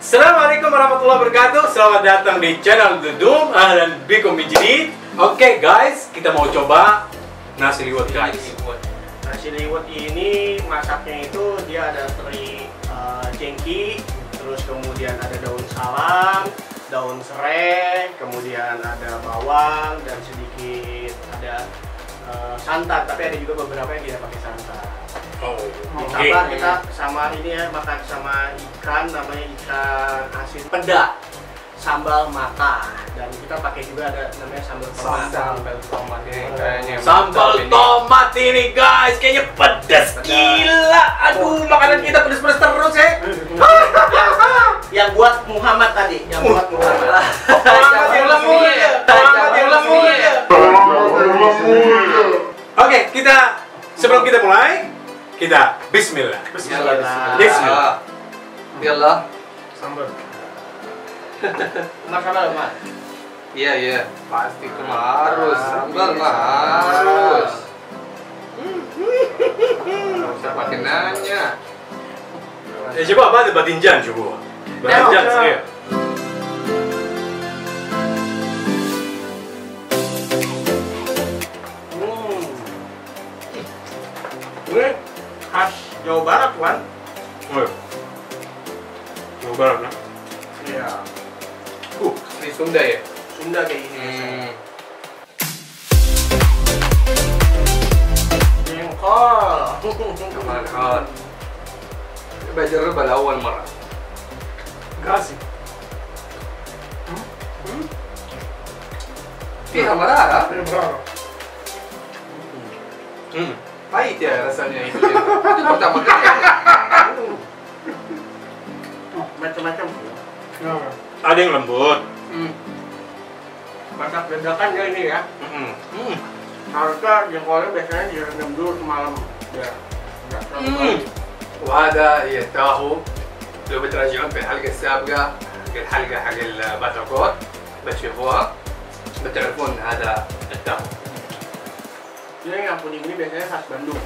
Assalamualaikum warahmatullahi wabarakatuh. Selamat datang di channel Dudum. Ahlan bikum min jadid. Oke guys, kita mau coba nasi liwet guys. Nasi liwet ini masaknya itu dia ada teri jengki, terus kemudian ada daun salam, daun serai, kemudian ada bawang dan sedikit ada santan, tapi ada juga beberapa yang tidak pakai santan. Oh, Ditambah kita sama ini ya, makan sama ikan, namanya ikan asin peda, sambal mata, dan kita pakai juga ada namanya sambal tomat. Sambal tomat ini kayaknya. sambal tomat ini guys, kayaknya pedas gila. Aduh, makanan kita pedas-pedas terus ya. Yang buat Muhammad tadi, yang buat Muhammad. Muhammad yang mulia. Muhammad yang mulia. Oke, kita sebelum kita mulai, kita Bismillah. Bismillah. Bismillah. Yallah. Sambal. Masalah mas. Iya. Pasti itu mah harus. Sambal mah harus. Nggak usah pakai nanya. coba apa ada batinjan coba. Batinjan saya. Ini khas Jawa Barat kan? Oh, Jawa Barat nah. Iya. Di Sunda ya? Sunda kayak gini. Jengkol. كمان حار بجربها لأول مرة. Gasih. فيها مرارة. Hmm. Pahit ya rasanya itu. Itu pertama kali. Macam-macam. Ada yang lembut. Masak dadakannya ini ya. Harusnya jengkolnya biasanya direndam dulu semalam. Ya. Nggak terlalu baik. وهذا هي التاهو. لو بتراجعون في الحلقة السابقة الحلقة حق الباتاكوت بتشوفوها بتعرفون هذا التاهو. Ini yang kuning ini biasanya khas Bandung.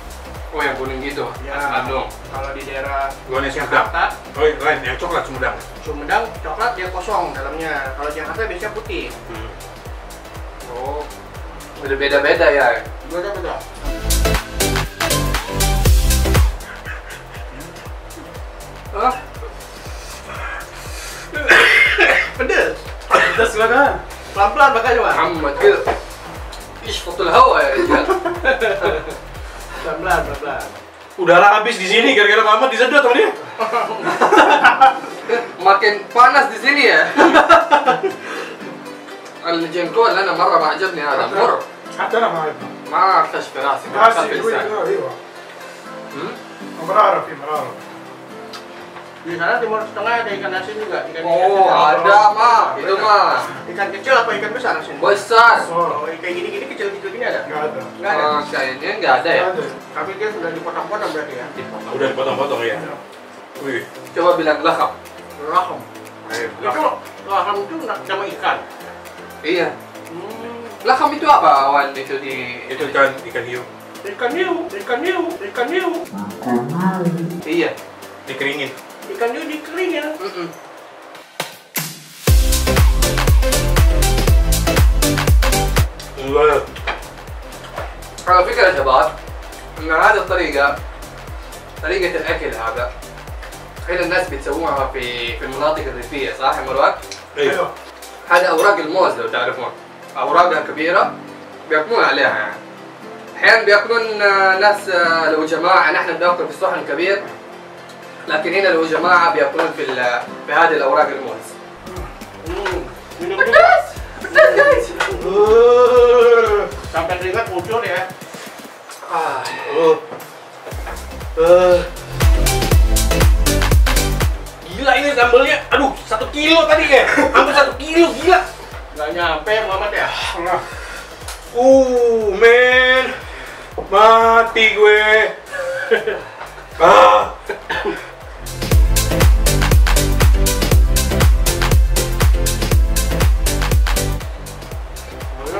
Oh yang kuning gitu, Ya. khas Bandung. Kalau di daerah Gua nih Sumedang. Jakarta, Oh, lain yang coklat Sumedang. Sumedang coklat dia kosong dalamnya. Kalau Jakarta biasanya putih. Oh, udah beda-beda ya. Beda-beda. Hah? Pedes. Pedas banget. Pelan-pelan makanya Mas. محمد كده يشفط الهواء يا رجال. Pelan-pelan. Udara habis di sini gara-gara Muhammad disedot sama dia. makin panas di sini ya. الجنكول انا مره ما عجبني هذا مر حتى انا ما اعرفه ما اعرفش في راسي ما راسي أعرف في لساني. ايوه هم؟ مراره في مراره Di sana Timur Tengah ada ikan asin juga. Ikan Oh ada mah itu mah Ikan kecil apa ikan besar asin? besar. Oh, kayak gini-gini kecil-kecil gini ada? nggak ada Nggak ada. Kayaknya nggak ada ya. nggak ada Tapi dia sudah dipotong-potong berarti ya? Udah dipotong-potong ya. Wih. Coba bilang lahap. Raham. Ayo, Itu raham itu nama ikan. Iya. Laham itu apa awan itu di Itu ikan hiu. Ikan hiu. Iya. Dikeringin. Ikan hiu dikeringin. Enggak. على فكرة يا شباب إن هذه الطريقة طريقة الأكل هذا هنا الناس بتسووها في المناطق الريفية صح يا مروان؟ ايوه. هذا أوراق الموز لو تعرفون أوراقها كبيرة بياكلون عليها يعني أحيانا بياكلون ناس لو جماعة نحن بناكل في الصحن الكبير لكن هنا لو جماعة بياكلون في هذه الأوراق الموز Minum juga. guys Sampai keringat muncul ya. Gila ini sambalnya. Aduh, 1 kilo tadi ya. Hampir 1 kilo, gila. Nggak nyampe Muhammad ya? Men. Mati gue. Ah.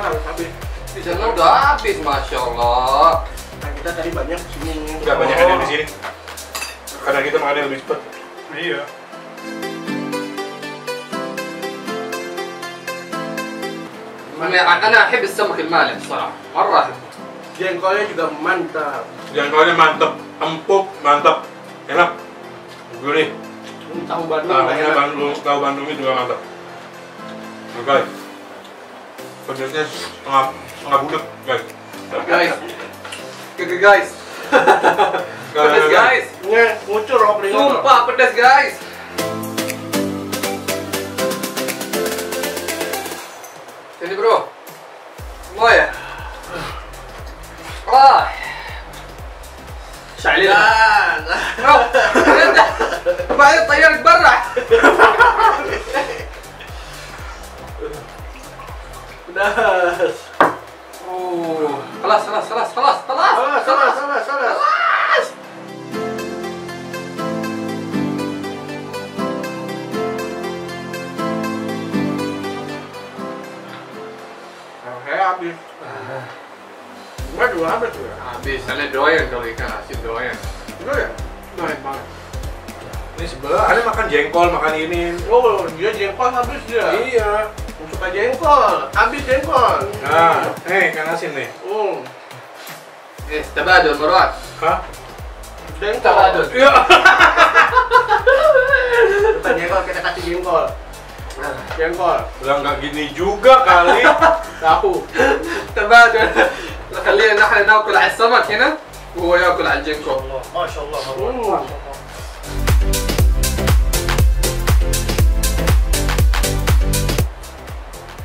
Harus habis. di sana udah habis masya Allah. Nah, kita tadi banyak sini. Nggak banyak ada di sini. Karena kita makannya lebih cepat. Iya. أنا أحب السمك المالح الصراحة، مرة أحبه. Jengkolnya juga mantap. Jengkolnya mantep, empuk, mantap, enak, gurih. Tahu Bandung nggak Tahunya enak. Bandung, tahu Bandungnya juga mantap. Oke, pedasnya setengah bulat, guys. Guys, guys, pedas guys, Ini ngucur openingnya. sumpah pedas guys. Sini bro, mau ya? Ah, شعلي برو انت بعدين طيرك برا. Pedas. اوه خلاص خلاص خلاص خلاص خلاص Salah. Habis. Enggak juga habis ya. habis ada doyan kalau ikan asin doyan. Enggak ya? Doyan banget. Ini sebelah, ada makan jengkol, makan ini. Oh, dia jengkol habis dia. Iya. Suka jengkol, habis jengkol. Nah, ikan asin nih. تبادل مرات. Hah? Jengkol. تبادل. Iya. Bukan jengkol, kita kasih jengkol. Jengkol. Udah nggak gini juga kali. Tahu. تبادل. خلينا نحن ناكل على السمك هنا وهو ياكل على الجنكو. ما شاء الله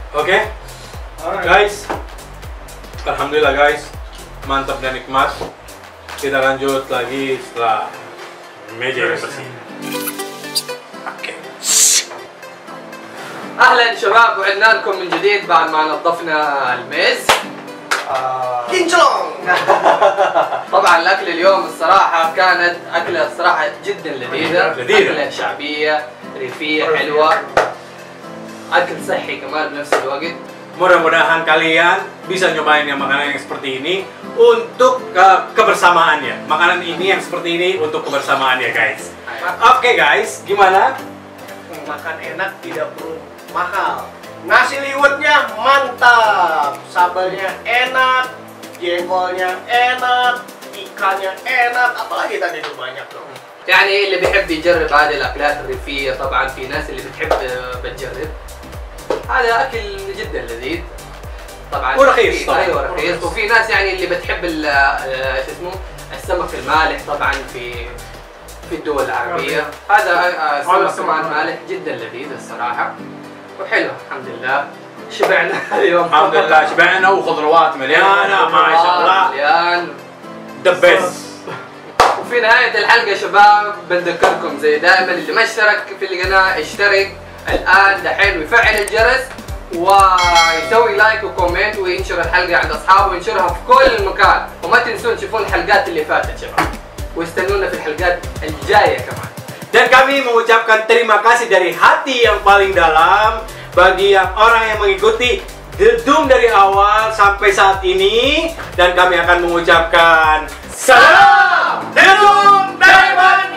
Oke, guys. Alhamdulillah guys, mantap dan nikmat. Kita lanjut lagi setelah meja yang bersih. Oke. اهلا شباب وعدنا لكم من جديد بعد ما نظفنا الميز. Kinclong. طبعا الاكل اليوم الصراحه كانت اكله الصراحه جدا لذيذه. لذيذة. اكله شعبيه ريفيه حلوه. اكل صحي كمان بنفس الوقت. Mudah-mudahan kalian bisa nyobain yang makanan yang seperti ini untuk kebersamaannya. Makanan ini yang seperti ini untuk kebersamaannya guys. Oke guys, gimana? Makan enak tidak perlu mahal. Nasi liwetnya mantap, sambalnya enak, jengkolnya enak, ikannya enak, apalagi tadi itu banyak tuh. يعني اللي بيحب يجرب هذه الاكلات الريفيه طبعا في ناس اللي بتحب بتجرب. هذا اكل جدا لذيذ. طبعا ورخيص طبعا. ايوه رخيص وفي ناس يعني اللي بتحب شو اسمه السمك المالح طبعا في الدول العربيه. هذا سمك كمان مالح جدا لذيذ الصراحه وحلو الحمد لله. شبعنا اليوم الحمد لله شبعنا وخضروات مليانة ما شاء الله. مليان. The best. وفي نهاية الحلقة يا شباب بنذكركم زي دائما اللي ما اشترك في القناة اشترك الآن دحين ويفعل الجرس ويسوي لايك وكومنت وينشر الحلقة عند أصحابه وينشرها في كل مكان وما تنسون تشوفون الحلقات اللي فاتت شباب واستنونا في الحلقات الجاية كمان. Dan kami mengucapkan terima kasih dari hati yang paling dalam bagi orang yang mengikuti The Doom dari awal sampai saat ini, dan kami akan mengucapkan salam The Doom dari Bandung.